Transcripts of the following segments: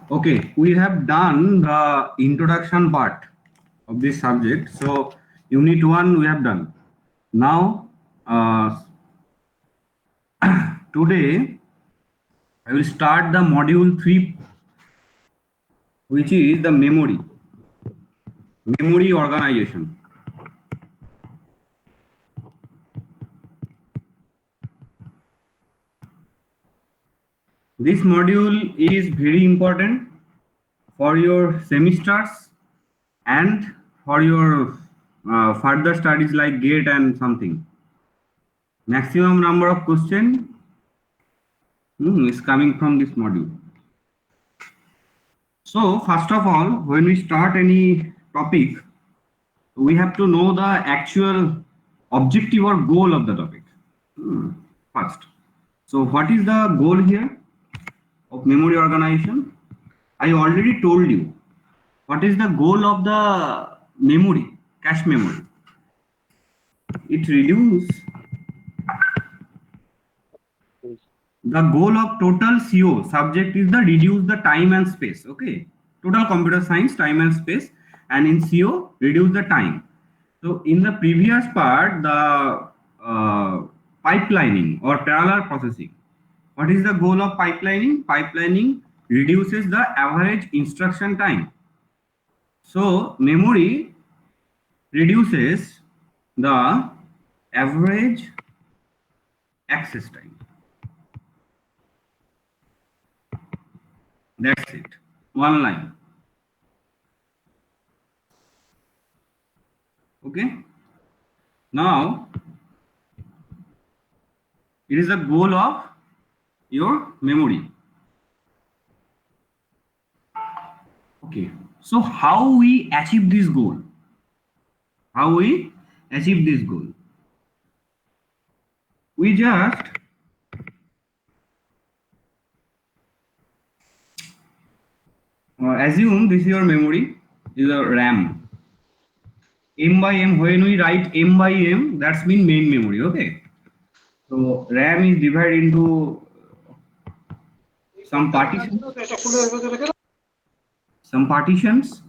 Okay, we have done the introduction part of this subject. So unit 1 we have done. Now today I will start the module 3, which is the memory organization. This module is very important for your semesters and for your further studies like GATE and something. Maximum number of question is coming from this module. So first of all, when we start any topic, we have to know the actual objective or goal of the topic first. So what is the goal here of memory organization? I already told you what is the goal of the memory, cache memory. It reduces the goal of total CO subject is the reduce the time and space. Okay, total computer science time and space, and in CO reduce the time. So in the previous part, the pipelining or parallel processing. What is the goal of pipelining? Pipelining reduces the average instruction time. So memory reduces the average access time. That's it. One line. Okay. Now it is the goal of your memory. Okay. So how we achieve this goal? How we achieve this goal? We just assume this is your memory, is a RAM. M by M, when we write M by M, that's mean main memory, okay? So RAM is divided into some partitions,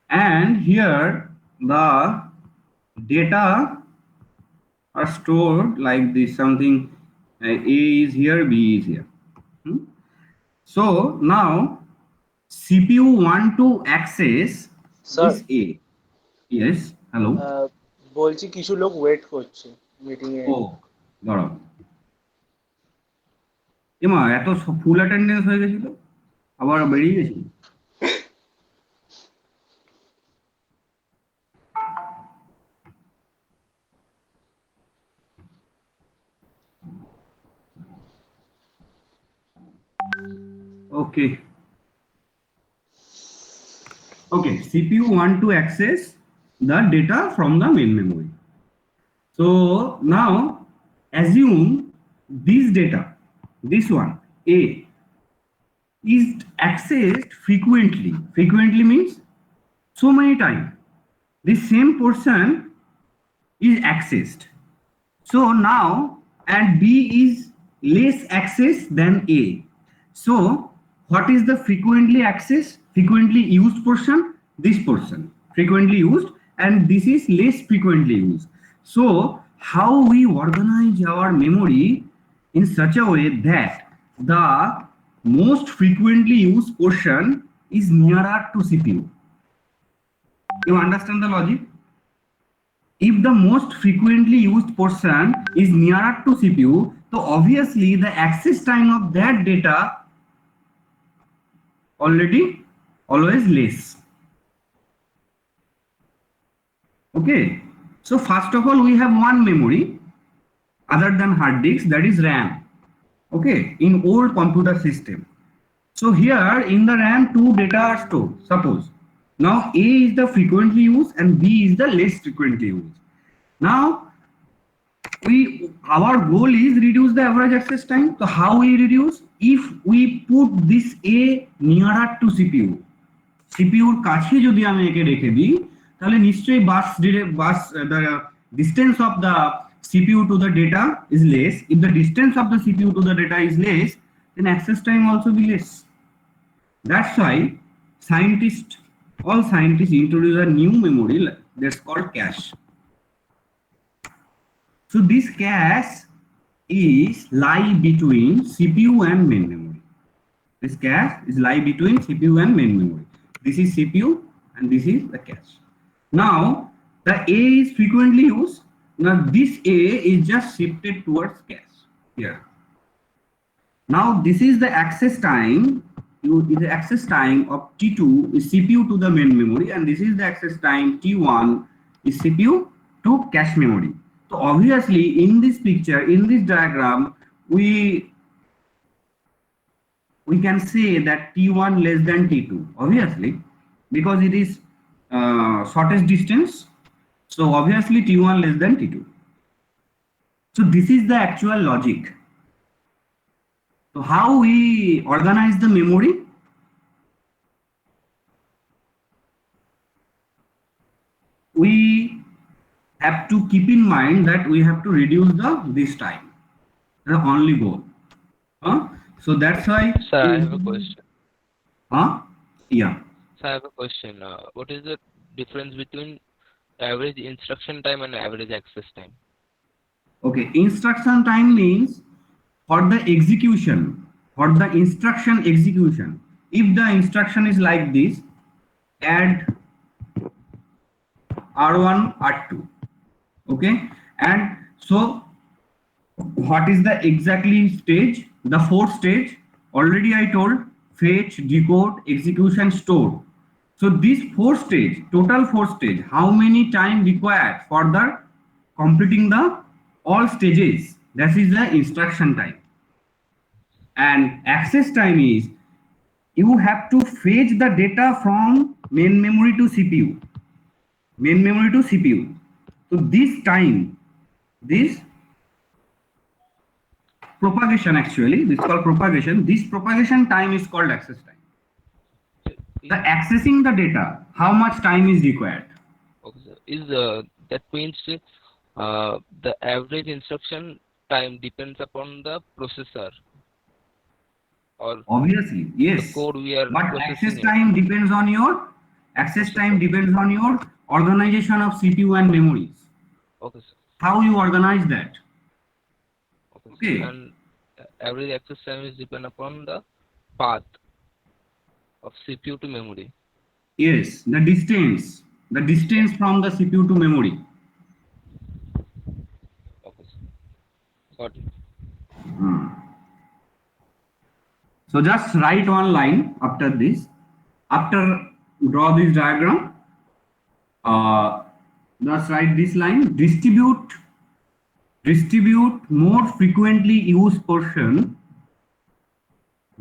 and here the data are stored like this, something A is here, B is here. So now CPU want to access this A. Yes, hello. বলছি কিছু লোক wait করছে meeting এ। ও দাঁড়াও, এমা এত ফুল attendance হয়ে গেছিল, আবার বেরিয়ে গেছি। Okay. Okay, CPU want to access the data from the main memory. So now assume this data, this one A, is accessed frequently. Frequently means so many times. The same portion is accessed. So now, and B is less accessed than A. So what is the frequently accessed, frequently used portion? This portion, frequently used, and this is less frequently used. So how we organize our memory in such a way that the most frequently used portion is nearer to CPU. You understand the logic? If the most frequently used portion is nearer to CPU, so obviously the access time of that data always less. Okay, so first of all we have one memory other than hard disk, that is RAM. Okay, in old computer system. So here in the RAM two data are stored. Suppose now A is the frequently used and B is the less frequently used. Now our goal is reduce the average access time. So how we reduce? If we put this A nearer to CPU, CPU কাছে যদি আমি একে রেখে দিই, তাহলে নিশ্চয়ই the distance of the CPU to the data is less. If the distance of the CPU to the data is less, then access time also be less. That's why scientists, all scientists introduce a new memory that's called cache. So this cache is lie between CPU and main memory. This cache is lie between CPU and main memory. This is CPU and this is the cache. Now the A is frequently used. Now this A is just shifted towards cache here. Now this is the access time. The access time of T2 is CPU to the main memory, and this is the access time T1 is CPU to cache memory. So obviously in this picture, in this diagram, we can say that T1 less than T2, obviously, because it is shortest distance. So obviously T1 less than T2. So this is the actual logic. So how we organize the memory? We have to keep in mind that we have to reduce this time. The only goal. So that's why. Sir, I have a question. Yeah. Sir, I have a question. What is the difference between average instruction time and average access time? Okay. Instruction time means for the execution, for the instruction execution. If the instruction is like this, add R1, R2. Okay. And so what is the exactly stage? The fourth stage, already I told, fetch, decode, execution, store. So this fourth stage, total fourth stage, how many time required for the completing the all stages? That is the instruction time. And access time is you have to fetch the data from main memory to CPU. Main memory to CPU. So this time, this propagation, actually this is called propagation, this propagation time is called access time. The accessing the data, how much time is required? Okay, sir. That means the average instruction time depends upon the processor, or Obviously, yes, the code we are but processing access time depends on your organization of CPU and memories. Okay, sir. How you organize that? Okay. Okay. And average access time is depend upon the path of CPU to memory. Yes, the distance from the CPU to memory. Okay, sir. Got it. So just write one line after this. After draw this diagram, just write this line. Distribute more frequently used portion.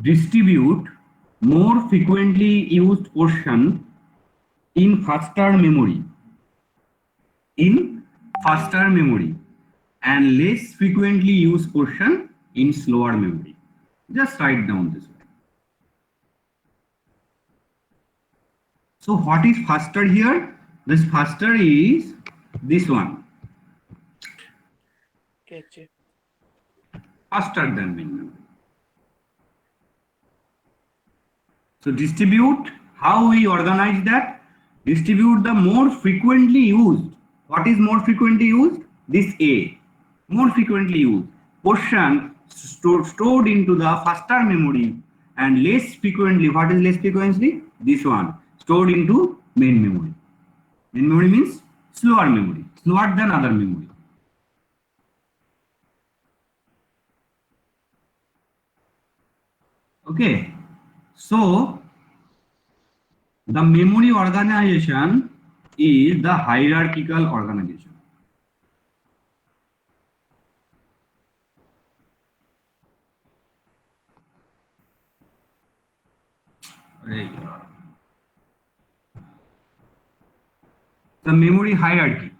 Distribute more frequently used portion in faster memory. In faster memory, and less frequently used portion in slower memory. Just write down this one. So what is faster here? This faster is this one. Catch. Faster than main memory. So distribute, how we organize that? Distribute the more frequently used. What is more frequently used? This A. More frequently used portion stored into the faster memory, and less frequently, what is less frequently? This one, stored into main memory. Main memory means slower memory, slower than other memory. Okay, so the memory organization is the hierarchical organization. The memory hierarchy,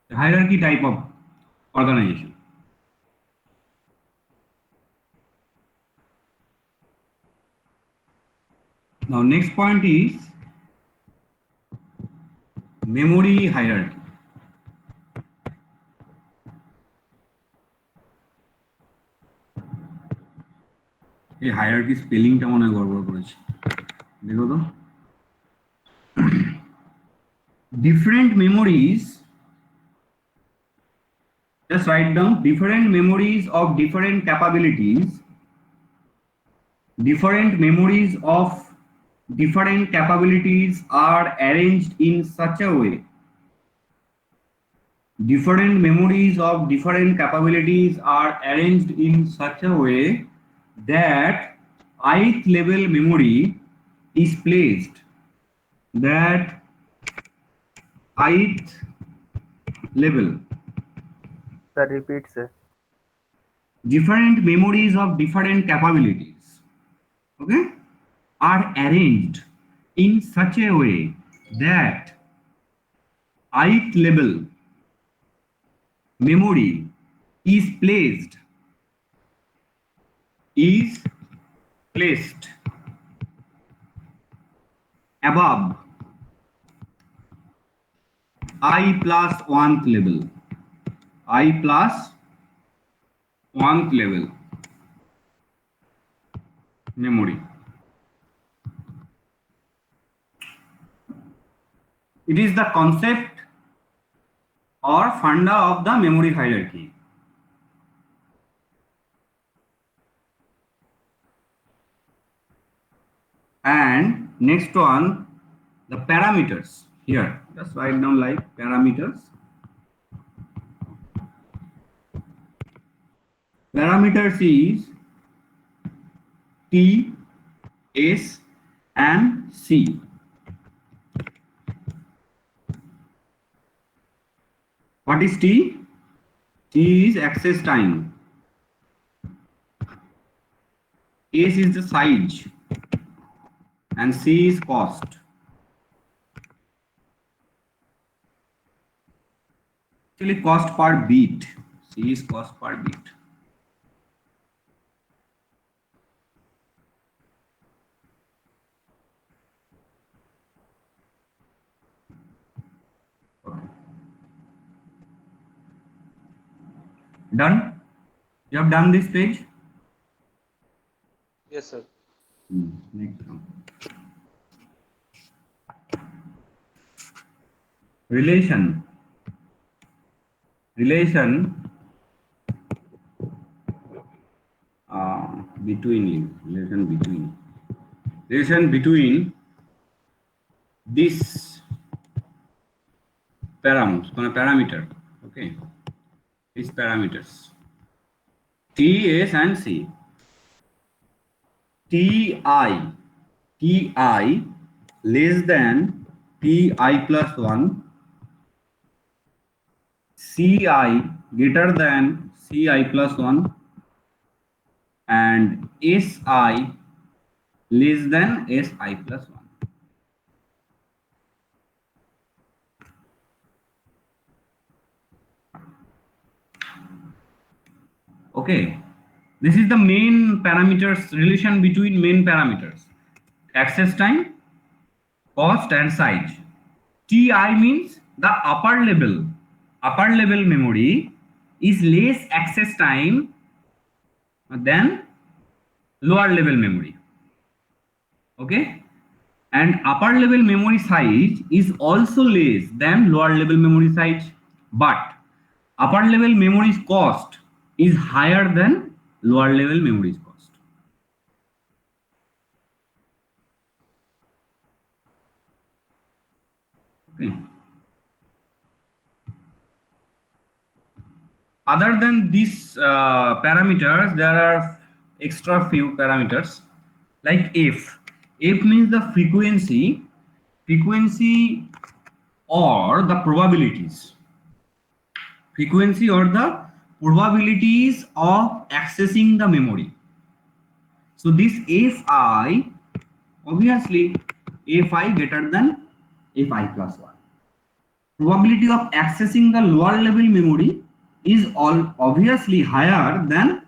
the hierarchy type of organization. Now next point is memory hierarchy. এই hierarchy স্পেলিংটা মনে হয় গড়বড় করেছি, দেখো তো। Different memories, just write down different memories of different capabilities. Different memories of different capabilities are arranged in such a way. Different memories of different capabilities are arranged in such a way that ith level memory is placed. That ith level. Sir, repeat, sir. Different memories of different capabilities, okay, are arranged in such a way that ith level memory is placed above I plus 1th level. I plus 1th level memory. It is the concept or funda of the memory hierarchy. And next one, the parameters. Here, just write down like parameters. Parameters is T, S, and C. What is T? T is access time. S is the size, and C is cost. Actually, cost per bit. C is cost per bit. Okay. Done? You have done this page? Yes, sir. Next one. Relation between this parameter, okay, these parameters T, S, and C. Ti less than Ti plus 1, Ci greater than Ci plus 1, and Si less than Si plus 1. Okay, this is the main parameters, relation between main parameters: access time, cost, and size. Ti means the upper level memory is less access time than lower level memory, okay, and upper level memory size is also less than lower level memory size, but upper level memory's cost is higher than lower level memory's cost. Okay. Other than these parameters, there are extra few parameters like F. F means the frequency or the probabilities. Frequency or the probabilities of accessing the memory. So this Fi, obviously Fi greater than Fi plus 1. Probability of accessing the lower level memory is all obviously higher than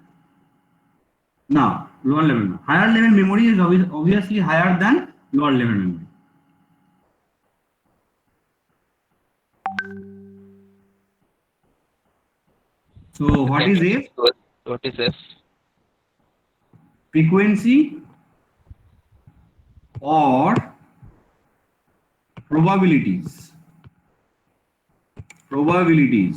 lower level. Higher level memory is obviously higher than lower level memory. So what Can is you F? tell what is F? frequency or probabilities. Probability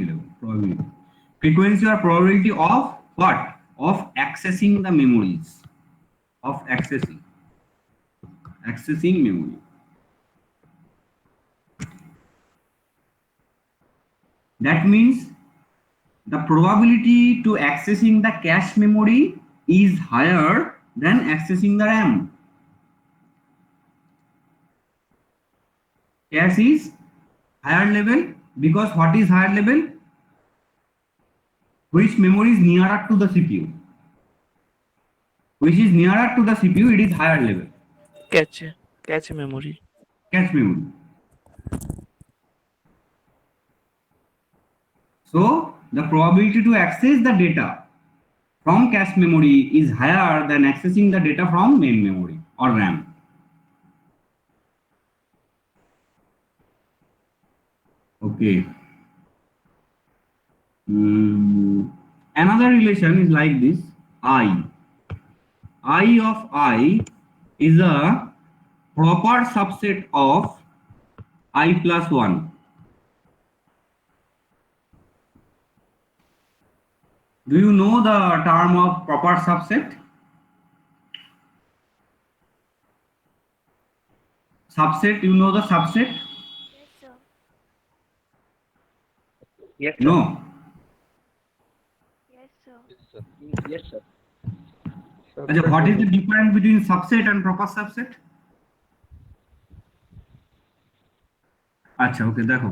level. Probability. Frequency or probability of what? Of accessing the memories. Of accessing memory. That means the probability to accessing the cache memory is higher than accessing the RAM. Cache is higher level because what is higher level? Which memory is nearer to the CPU? Which is nearer to the CPU, it is higher level. Cache memory. Cache memory. So the probability to access the data from cache memory is higher than accessing the data from main memory or RAM. Okay. Another relation is like this. I of I is a proper subset of I plus 1. Do you know the term of proper subset? Subset, you know the subset? Yes, sir. Yes, sir. No. Yes, sir. Yes, sir. Achha, what is the difference between subset and proper subset? আচ্ছা ওকে দেখো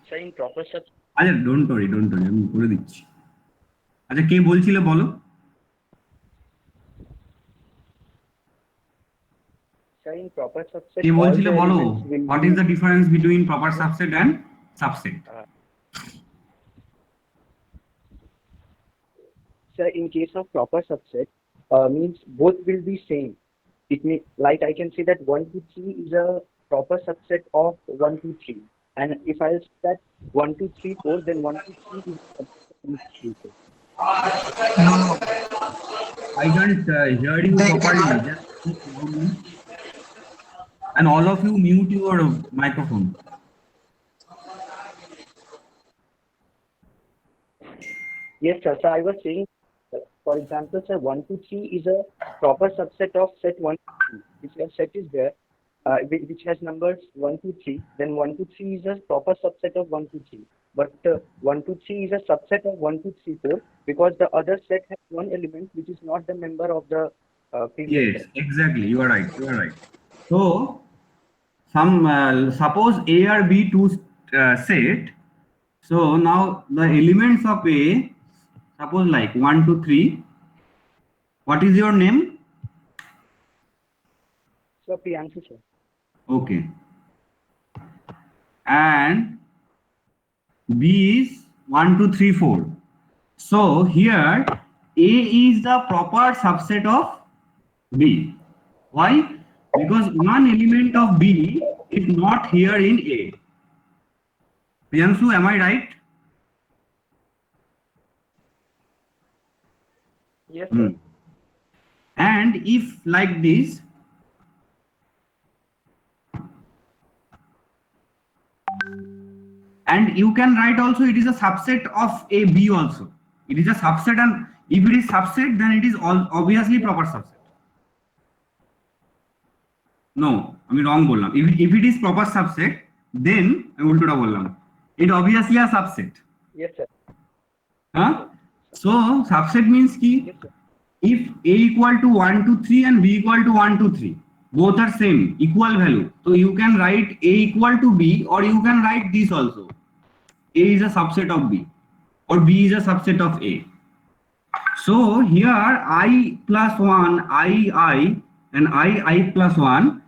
Sir, in proper sub, আচ্ছা don't worry আমি করে দিচ্ছি আচ্ছা কে বলছিলে বলো sir, in proper subset, K all বলছিলে the বলো elements will what be, is the difference between proper subset and subset? Sir, in case of proper subset, means both will be same. It means, like I can say that 1 to 3 is a proper subset of 1 to 3. And if I say that 1 to 3, 4, then 1 to 3 is a subset of 3, 4. I can't hear you properly. Just speak loudly. And all of you mute your microphone. Yes, sir. So I was saying, for example, sir, 1 to 3 is a proper subset of set 1 to 3. If your set is there, which has numbers 1 to 3, then 1 to 3 is a proper subset of 1 to 3. But 1 to 3 is a subset of 1 to 3, 4 because the other set has one element which is not the member of the previous Yes, set. exactly. You are right. So, some suppose A or B two set. So now the elements of A, suppose like 1 to 3. What is your name? So Priyanshu, sir. Okay. And B is 1, 2, 3, 4. So here A is the proper subset of B. Why? Because one element of B is not here in A. Priyanshu, am I right? Yes, sir. And if like this, and you can write also it is a subset of a B also. It is a subset, and if it is subset, then it is all obviously proper subset. No, I mean wrong bollam. If it is proper subset, then I ultoda bollam. It obviously a subset. Yes, sir. Huh? So subset means ki Yes, sir. if A equal to 1 to 3 and B equal to 1 to 3, both are same, equal value. So you can write A equal to B, or you can write this also. A is a subset of B, or B is a subset of A. So here I plus 1, I, and I plus 1,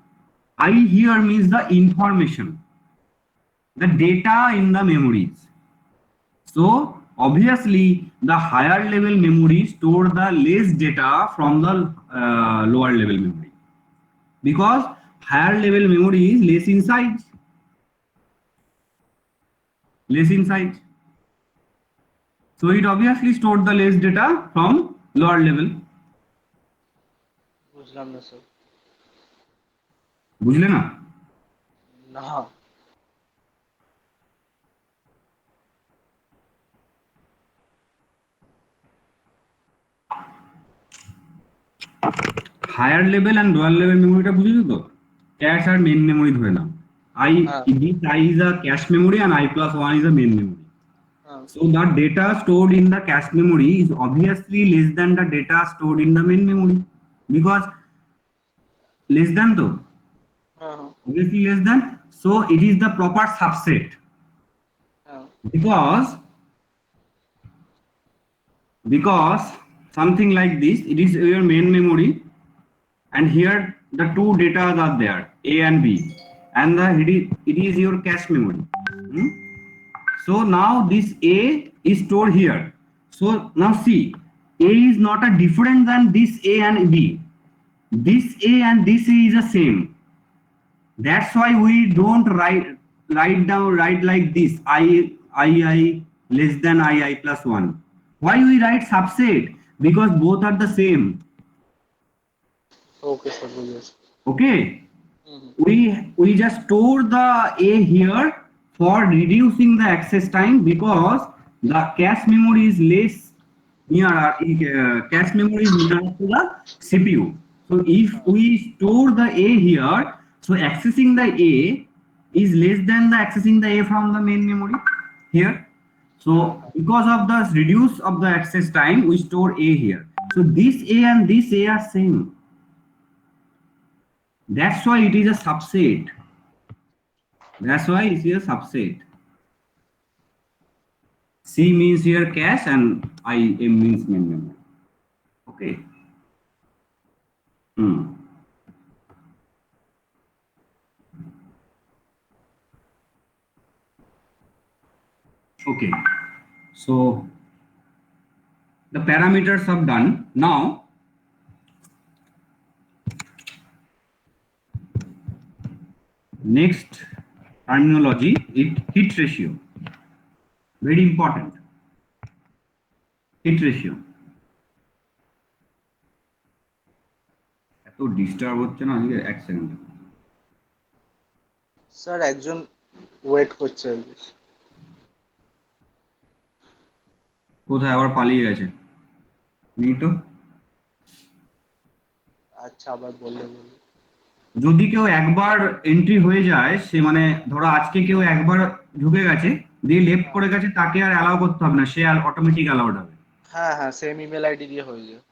I here means the information, the data in the memories. So obviously the higher level memory store the less data from the lower level memory, because higher level memory is less in size. So it obviously stored the less data from lower level. বুঝলাম না sir. বুঝলে না? না। Higher level and lower level memory টা বুঝেছো তো? Cache আর main memory ধরে নাও। হ্যাঁ this I is a cache memory and I plus 1 is a main memory. হ্যাঁ So the data stored in the cache memory is obviously less than the data stored in the main memory, because less than to হ্যাঁ obviously less than, so it is the proper subset, হ্যাঁ because something like this, it is your main memory and here the two data are there, A and B, and it is your cache memory. Hmm? So now this A is stored here. So now see, A is not a different than this A and B. This A and this A is the same. That's why we don't write like this, I less than I plus 1. Why we write subset? Because both are the same. Okay sir বুঝেছি। Okay. Hmm hmm We just store the A here for reducing the access time, because the cache memory is less cache memory is near to the CPU. So if we store the A here, so accessing the A is less than the accessing the A from the main memory here. So because of the reduce of the access time, we store A here. So this A and this A are same. That's why it is a subset. That's why it is a subset. C means here cache and IM means main memory. Okay. Hmm. Okay. So the parameters are done. Now next terminology is hit ratio. Very important. Hit ratio. এত disturb হচ্ছে না আজকে, এক second. Sir একজন wait করছে আর কি। কোথায় আবার পালিয়ে গেছে? নেই তো। আচ্ছা আবার বললে বললে। যদি কেউ একবার এন্ট্রি হয়ে যায়, সে মানে ধরো আজকে কেউ একবার ঢুকে গেছে দিয়ে লেফট করে গেছে, তাকে আর অ্যালাউ করতে হবে না, সে অটোমেটিক অ্যালাউড হবে। হ্যাঁ হ্যাঁ সেম ইমেল আইডি দিয়ে হয়ে যায়।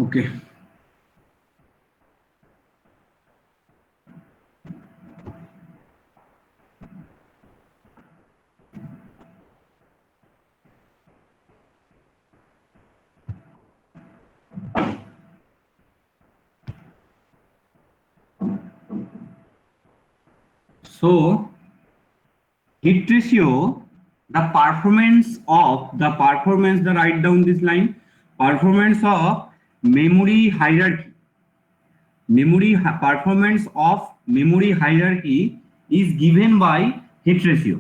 ওকে। So hit ratio, the write down this line, performance of memory hierarchy. Performance of memory hierarchy is given by hit ratio.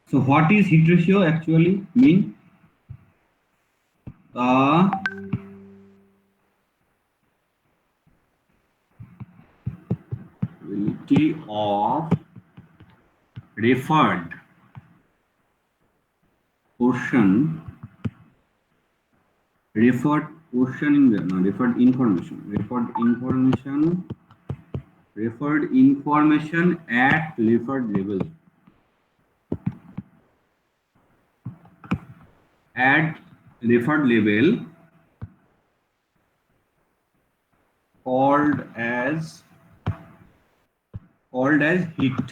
So what is hit ratio actually mean? The ability of referred portion referred portion in the no, referred information at referred level called as hit.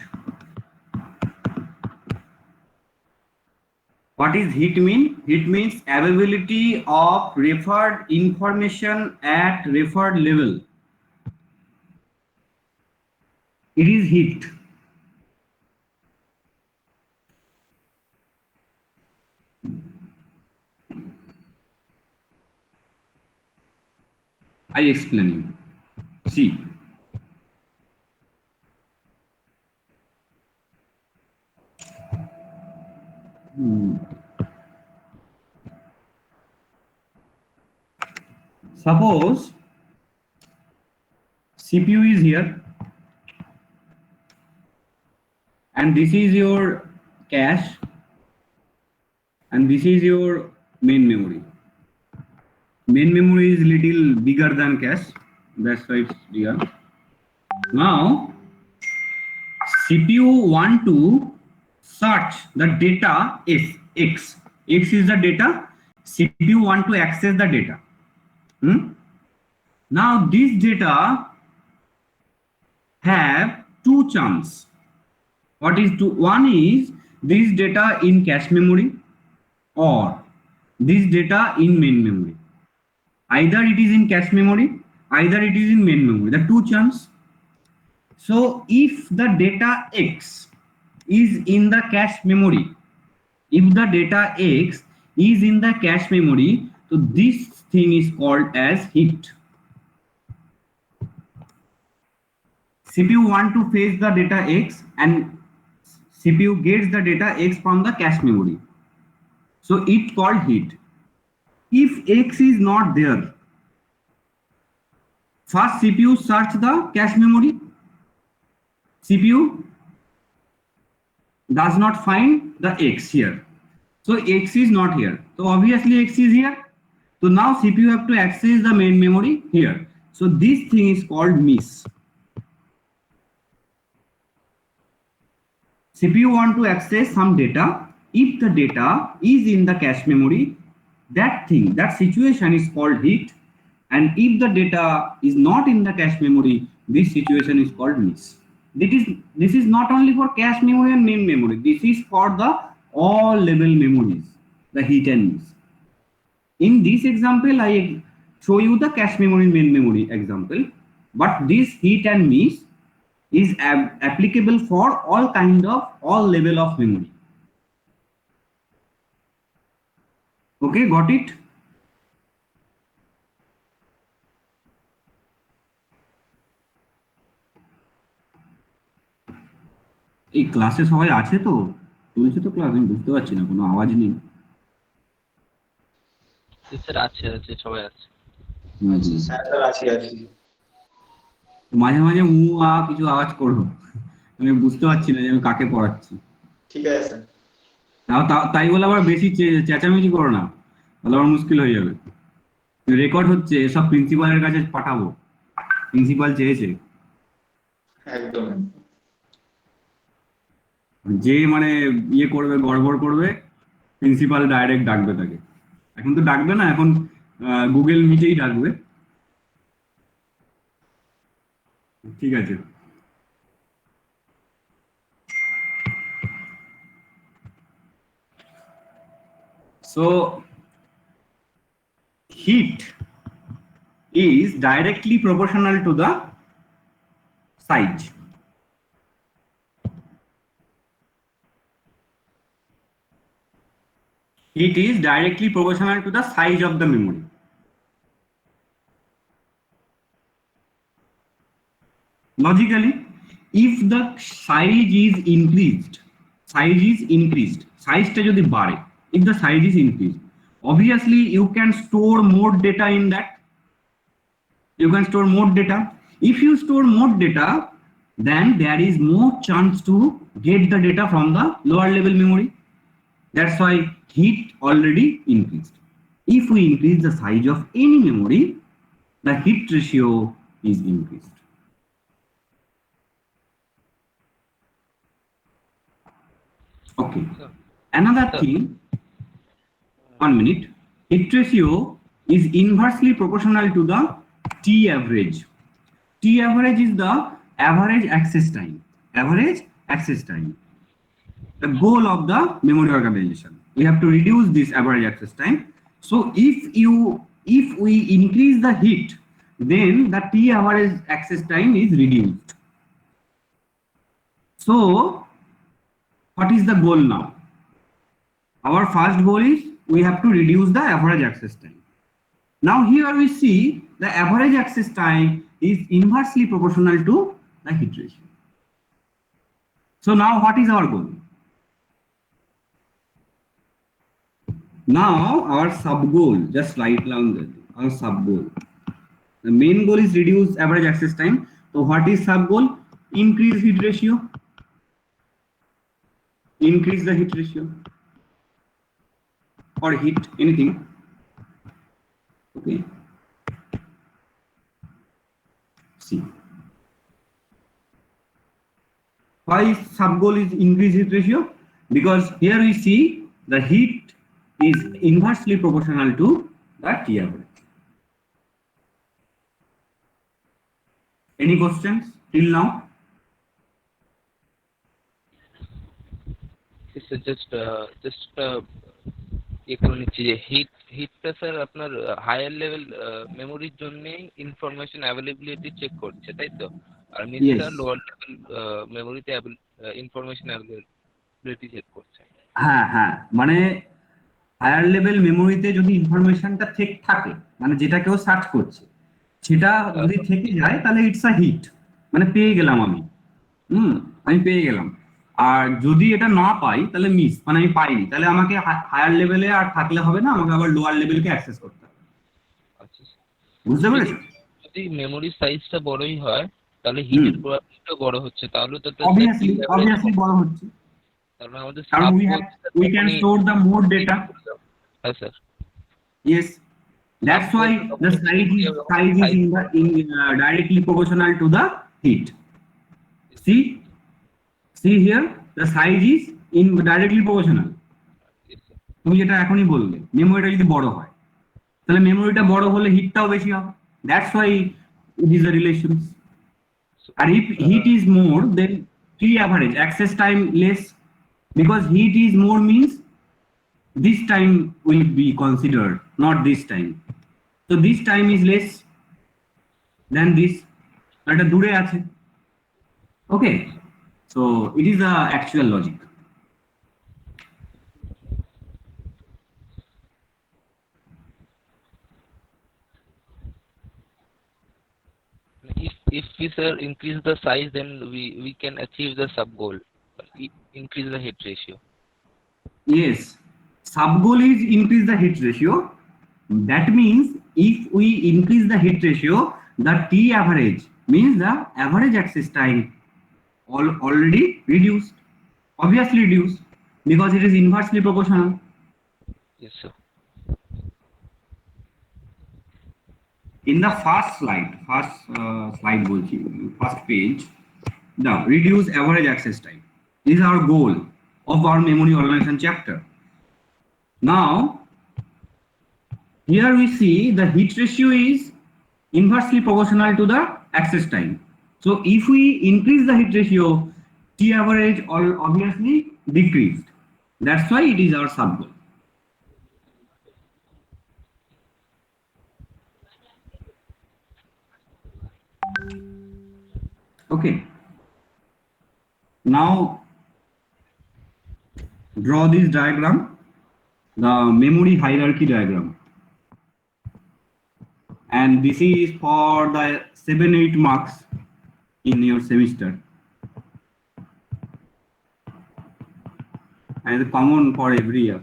What is hit mean? Hit means availability of referred information at referred level. It is hit. I explain you. See. Suppose CPU is here and this is your cache and this is your main memory. Main memory is little bigger than cache, that's why it's bigger. Now CPU want to search the data X is the data, CPU want to access the data. Now this data have two chunks. What is two? One is this data in cache memory or this data in main memory. Either it is in cache memory, either it is in main memory, the two chunks. So if the data X is in the cache memory, so this thing is called as hit. CPU want to fetch the data X and CPU gets the data X from the cache memory. So it called hit. If X is not there, first CPU search the cache memory. CPU does not find the X here. So X is not here. So obviously X is here. So now CPU have to access the main memory here. So this thing is called miss. CPU want to access some data. If the data is in the cache memory, that situation is called hit. And if the data is not in the cache memory, this situation is called miss. This is not only for cache memory and main memory. This is for the all level memories, the hit and miss. In this example, I show you the cache memory, main memory example. But this hit and miss is applicable for all level of memory. Okay, got it? এই ক্লাসে সবাই আছে তো? চলছে তো class? আমি বুঝতে পারছি না, কোনো আওয়াজ নেই। স্যার আছে সবাই আছে। স্যার আছে। মাঝে মাঝে কিছু আওয়াজ করো, আমি বুঝতে পারছি না যে আমি কাকে পড়াচ্ছি। ঠিক আছে তাই বলে আবার বেশি চেঁচামেচি করো না, তাহলে আবার মুশকিল হয়ে যাবে। রেকর্ড হচ্ছে, সব প্রিন্সিপালের কাছে পাঠাবো, প্রিন্সিপাল চেয়েছে। একদম যে মানে ইয়ে করবে, গড়বড় করবে, প্রিন্সিপাল ডাইরেক্ট ডাকবে তাকে। এখন তো ডাকবে না, এখন গুগল মিটেই ডাকবে। ঠিক আছে, so heat is directly proportional to the size. It is directly proportional to the size of the memory. Logically, if the size is increased, size টা যদি বাড়ে, if the size is increased, obviously you can store more data in that. If you store more data, then there is more chance to get the data from the lower level memory. That's why heat already increased. If we increase the size of any memory, the hit ratio is increased. Okay. Sir, Another sir, thing, 1 minute, hit ratio is inversely proportional to the T average. T average is the average access time. Average access time. The goal of the memory organization. We have to reduce this average access time. So if we increase the hit, then the T average access time is reduced. So what is the goal now? Our first goal is we have to reduce the average access time. Now here we see the average access time is inversely proportional to the hit ratio. So now what is our goal? Now our sub goal, just write down that our sub goal. The main goal is reduce average access time. So what is sub goal? Increase hit ratio. Increase the hit ratio or hit anything. Okay. See. Why sub goal is increase hit ratio? Because here we see the heat is inversely proportional to the T average. Any questions till now? just ইয়ে করে নিচ্ছি যে হিটটা sir আপনার higher level মেমোরির জন্য information availability check করছে, তাই তো? আর মিসটা Yes. লোয়ার লেভেল মেমোরিতে ইনফরমেশন অ্যাভেলেবিলিটি চেক করছে। হ্যাঁ হ্যাঁ, মানে হায়ার লেভেল মেমোরিতে যদি ইনফরমেশনটা ঠিক থাকে, মানে যেটা কেউ সার্চ করছে সেটা যদি থেকে যায় তাহলে ইটস আ হিট, মানে পেয়ে গেলাম আমি। আমি পেয়ে গেলাম। আর যদি এটা না পাই তাহলে মিস, মানে আমি পাইনি, তাহলে আমাকে হায়ার লেভেলে আর থাকলে হবে না, আমাকে আবার লোয়ার লেভেলকে অ্যাক্সেস করতে হবে। আচ্ছা, বুঝতে যদি পেরেছো? যদি মেমোরি সাইজটা বড়ই হয় তাহলে হিটের প্রবাবিলিটিও বড় হচ্ছে, তাহলে তো অবভিয়াসলি বড় হচ্ছে, তাহলে আমাদের কারণ sub we can store the more data. হ্যাঁ sir, Yes, that's why the size is directly proportional to the heat. See here, the size is in directly proportional. তুমি যেটা এখনই বললে, মেমোরিটা যদি বড় হয় তাহলে মেমোরিটা বড় হলে হিটটাও বেশি হবে। That's why it is a relation. And if heat is more, then T average access time less, because heat is more means this time will be considered, not this time. So this time is less than this. এটা দূরে আছে। Okay, so it is the actual logic. if we sir increase the size, then we can achieve the sub goal, increase the hit ratio. Yes, sub goal is increase the hit ratio. That means if we increase the hit ratio, the T average means the average access time already reduced, obviously reduced, because it is inversely proportional. Yes sir. In the first page, the reduce average access time. This is our goal of our memory organization chapter. Now, here we see the hit ratio is inversely proportional to the access time. So if we increase the hit ratio, T average obviously decreased. That's why it is our sub goal. Okay. Now draw this diagram, the memory hierarchy diagram. And this is for the 7-8 marks in your semester, and common for every year.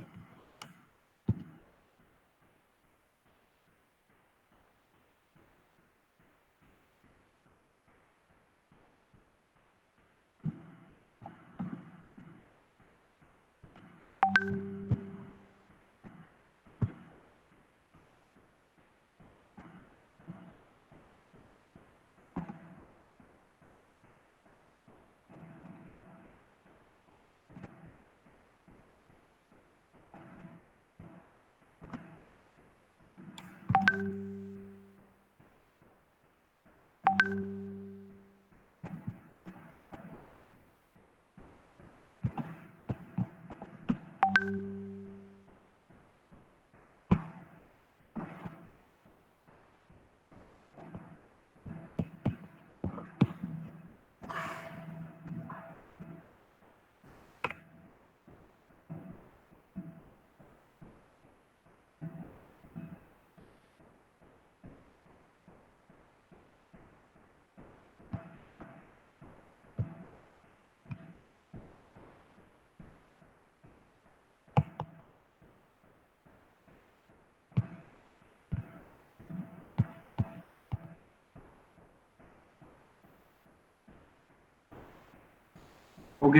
Okay,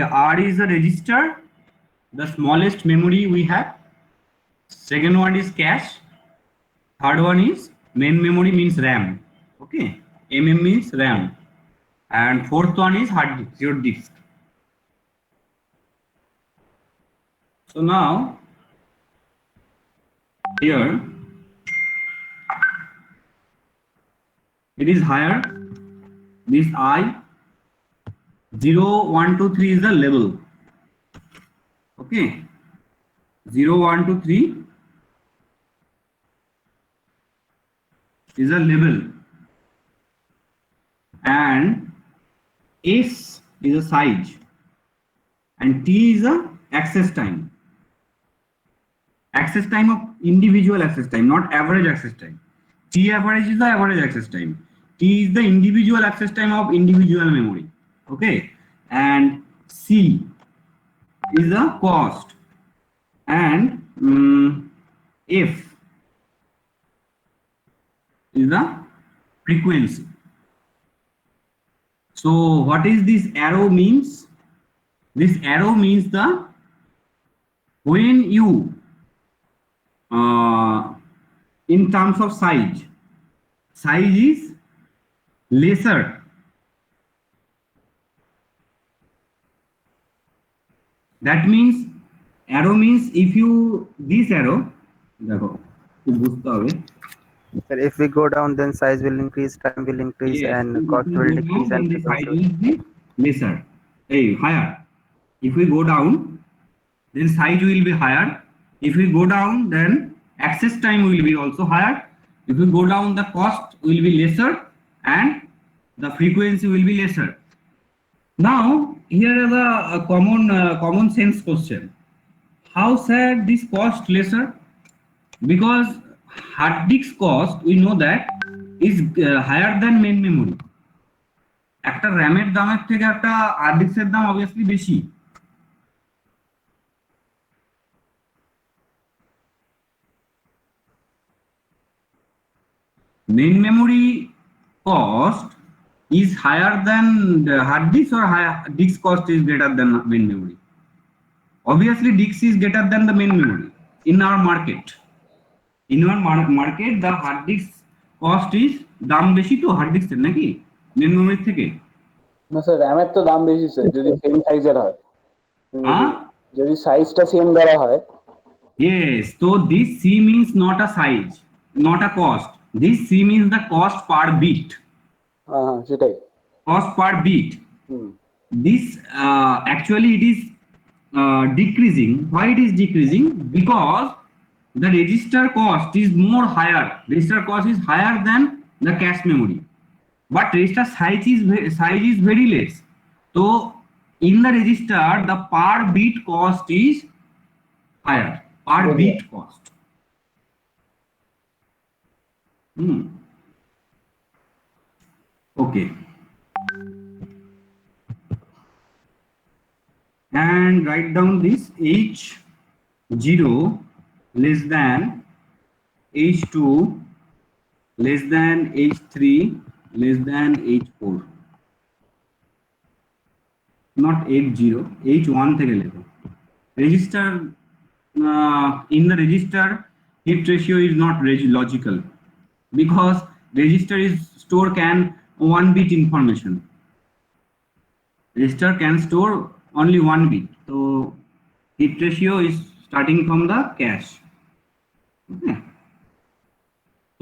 R is the register, the smallest memory we have. Second one is cache. Third one is main memory means RAM. Okay, MM means RAM. And fourth one is hard disk, your disk. So now here it is higher. This I 0, 1, 2, 3 is the level. Okay, 0, 1, 2, 3 is a level, and S is a size, and T is a access time. Access time of individual access time, not average access time. T average is the average access time. T is the individual access time of individual memory. Okay, and C is the cost, and F is the frequency. So what is this arrow means? This arrow means the when you in terms of size is lesser. That means arrow means if you this arrow देखो बुझते होगे. Sir, if we go down, then size will increase, time will increase, Yes, and cost will decrease, then and the size frequency will be lesser, higher. If we go down, then size will be higher. If we go down, then access time will be also higher. If we go down, the cost will be lesser and the frequency will be lesser. Now here is a common sense question. How said this cost lesser? Because hard disk cost we know that is higher than main memory. একটা র্যামের দামের থেকে একটা hard ডিস্কের দাম obviously বেশি. Main memory cost is higher than the hard disk, or disk cost is greater than main memory? Obviously disk is greater than the main memory in our market. In our market the hard disk cost is দাম বেশি তো hard ডিস্কের নাকি main memory থেকে? না sir, র্যামের তো দাম বেশি স্যার, যদি সেম সাইজের হয়, হ্যাঁ যদি সাইজটা সেম ধরা হয়। Yes, so this C means not a size, not a cost. This C means the cost per bit. হ্যাঁ সেটাই। Cost per bit. This actually it is decreasing. Why it is decreasing? Because the register cost is more higher. Register cost is higher than the cache memory, but register size is very less. So in the register the per bit cost is higher. Per bit cost. Okay. And write down this H0 less than H2 less than H3 less than H4. Not H0, H1 থেকে লেখো. Register in the register hit ratio is not logical, because register is store can 1 bit information. Register can store only 1 bit, so hit ratio is starting from the cache. Okay. So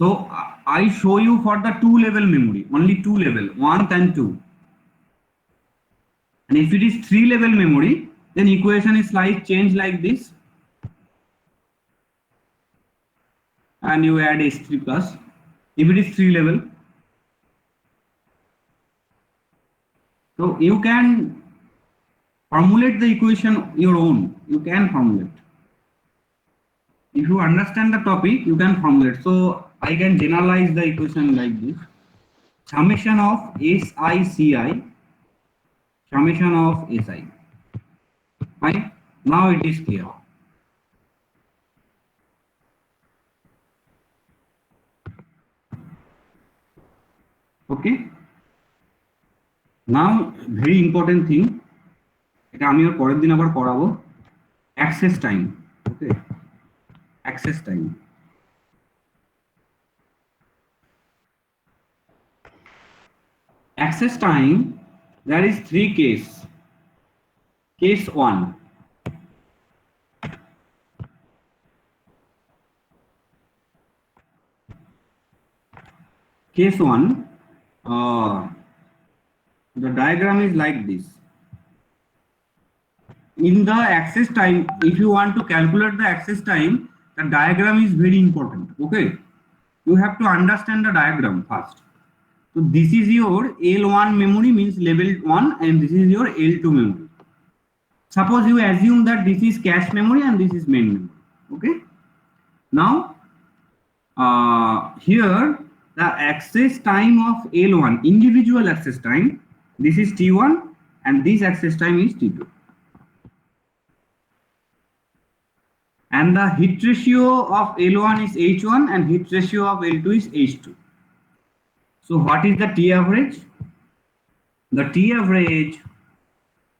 So I show you for the 2-level memory, only 2 level, 1 and 2. And if it is 3-level memory, then equation is like change like this. And you add h3 plus. If it is 3-level, so you can formulate the equation your own. You can formulate. If you understand the topic, you can formulate. So I can generalize the equation like this. Summation of SI, summation of SI. Fine. Now it is clear. Okay. Now very important thing. এটা আমি আর পরের দিন আবার পড়াবো, access time. Okay. Access time. Access time, there is 3 case. Case 1. Case 1, the diagram is like this. In the access time, if you want to calculate the access time, the diagram is very important. Okay, you have to understand the diagram first. So this is your L1 memory, means level 1, and this is your L2 memory. Suppose you assume that this is cache memory and this is main memory. Okay, now here the access time of L1, individual access time, this is T1 and this access time is T2. And the hit ratio of L1 is H1 and hit ratio of L2 is H2. So what is the T average? The T average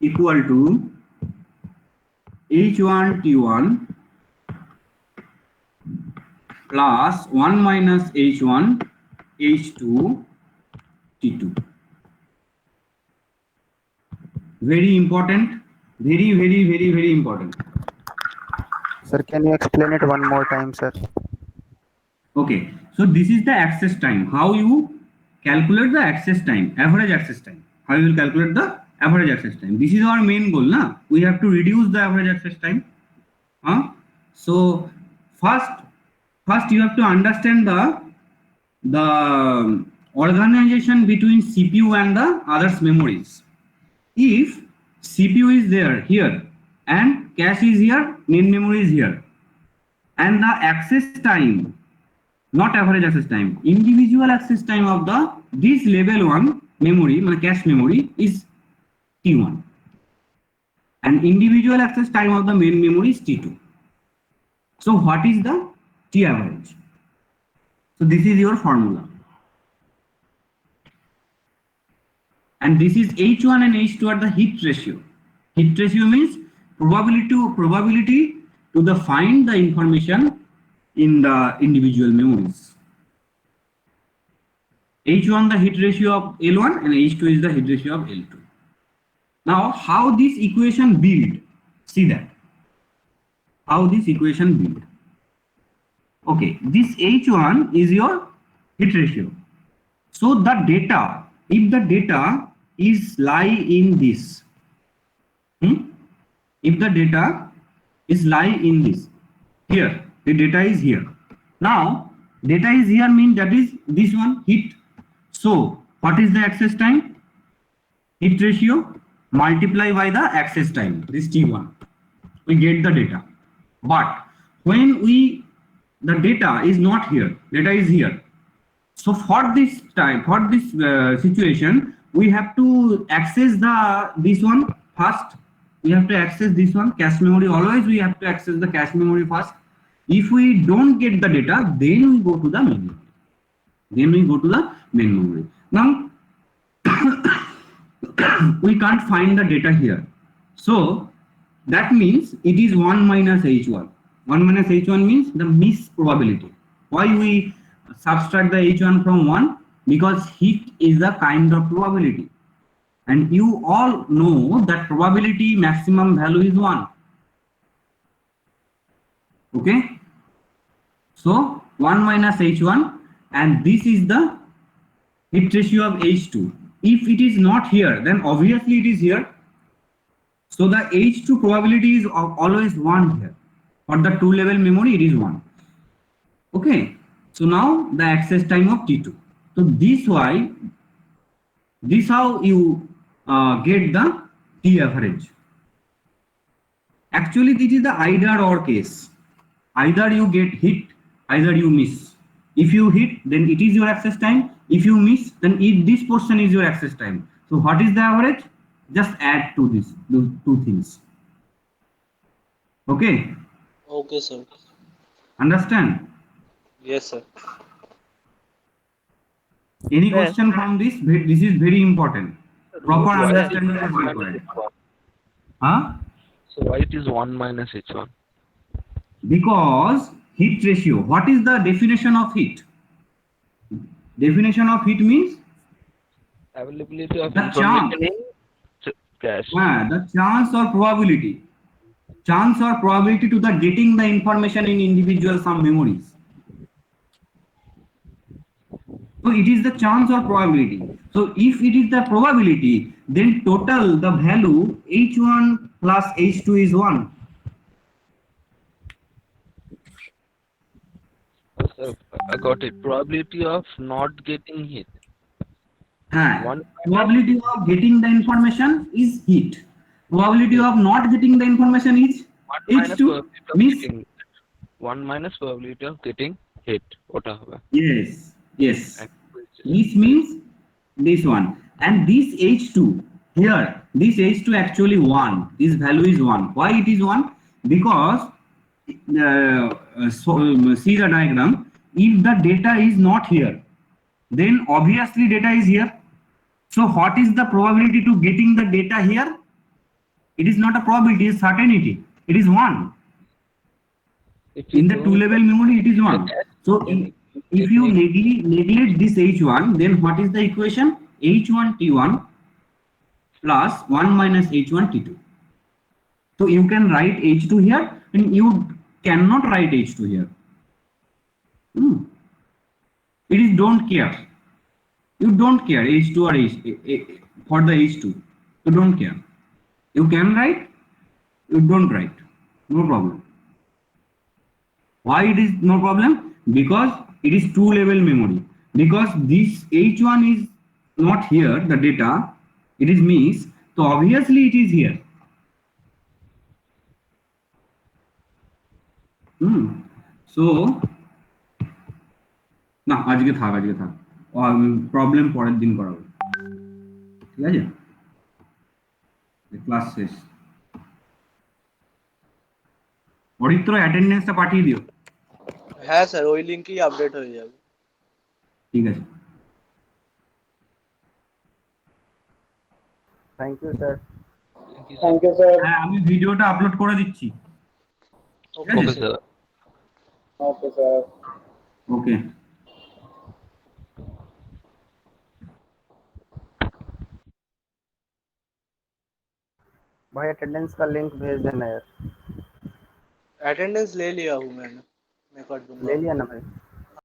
equal to H1 T1 plus 1 minus H1 H2 T2. Very important, very important. Sir, can you explain it one more time, sir? Okay, so this is the access time. How you calculate the access time, average access time. How you will calculate the average access time? This is our main goal, na? We have to reduce the average access time. So first you have to understand the organization between CPU and the others memories. If CPU is there here and cache is here, main memory is here, and the access time, not average access time, individual access time of this level 1 memory, cache memory, is T1, and individual access time of the main memory is T2. So what is the T average? So this is your formula, and this is H1 and H2 are the hit ratio. Hit ratio means probability to the find the information in the individual memories. H1 the hit ratio of L1 and H2 is the hit ratio of L2. Now how this equation build? See that. How this equation build? Okay, this H1 is your hit ratio. So the data, if the data is lie in this, if the data is lie in this, here, the data is here. Now data is here means that is this one hit. So what is the access time? Hit ratio multiply by the access time, this T1, we get the data. But when the data is not here, data is here. So for this time, for this situation, we have to access this one first. We have to access this one, cache memory. Always we have to access the cache memory first. If we don't get the data, then we go to the main memory. Now we can't find the data here. So that means it is 1 minus H1. 1 minus H1 means the miss probability. Why we subtract the H1 from 1? Because hit is the kind of probability. And you all know that probability maximum value is 1. Okay. So 1 minus H1 and this is the hit ratio of H2. If it is not here, then obviously it is here. So the H2 probability is always 1 here. For the 2-level memory, it is 1. Okay. So now the access time of T2. So this how you get the T average. Actually, this is the either or case. Either you get hit, either you miss. If you hit, then it is your access time. If you miss, then this portion is your access time. So what is the average? Just add to this, those two things. Okay, Okay, sir. understand? Yes, sir. Any Yes. question from this? This is very important. Proper Why it is understanding is 1 required. minus H1? Huh? So why it is 1 minus H1? Because heat ratio. What is the definition of heat? Definition of heat means Availability of the information chance. in cache. The chance or probability. Chance or probability to the getting the information in individual some memories. So it is the chance or probability. So if it is the probability, then total the value H1 plus H2 is 1. So I got it. Probability of not getting hit. One Probability of getting the information is heat. Probability of not getting the information is 1 minus H2 probability of means getting 1 minus probability of getting hit. ওটা হবে। yes. This means this one, and this H2 here, this H2 actually 1. This value is 1. Why it is 1? Because see the diagram. If the data is not here, then obviously data is here. So what is the probability to getting the data here? It is not a probability, it is certainty. It is 1. In the 2-level memory, it is 1. So if you neglect this H1, then what is the equation? H1 T1 plus 1 minus H1 T2. So you can write H2 here, and you cannot write H2 here. It is don't care. You don't care H2 or for the H2. You don't care. You can write, you don't write. No problem. Why it is no problem? Because it is 2-level memory. Because this H1 is not here, the data, it is missed. So obviously it is here. So না আজকে থাক problem পরের দিন করাবো ঠিক আছে class শেষ অরিত্র অ্যাটেন্ডেন্সটা পাঠিয়ে দিও হ্যাঁ স্যার ওই লিংকেই আপডেট হয়ে যাবে ঠিক আছে Thank you, sir. Thank you sir হ্যাঁ আমি ভিডিওটা আপলোড করে দিচ্ছি okay sir okay sir okay भाई अटेंडेंस का लिंक भेज देना यार अटेंडेंस ले लिया हूँ मैंने मैं कर दूंगा ले लिया ना भाई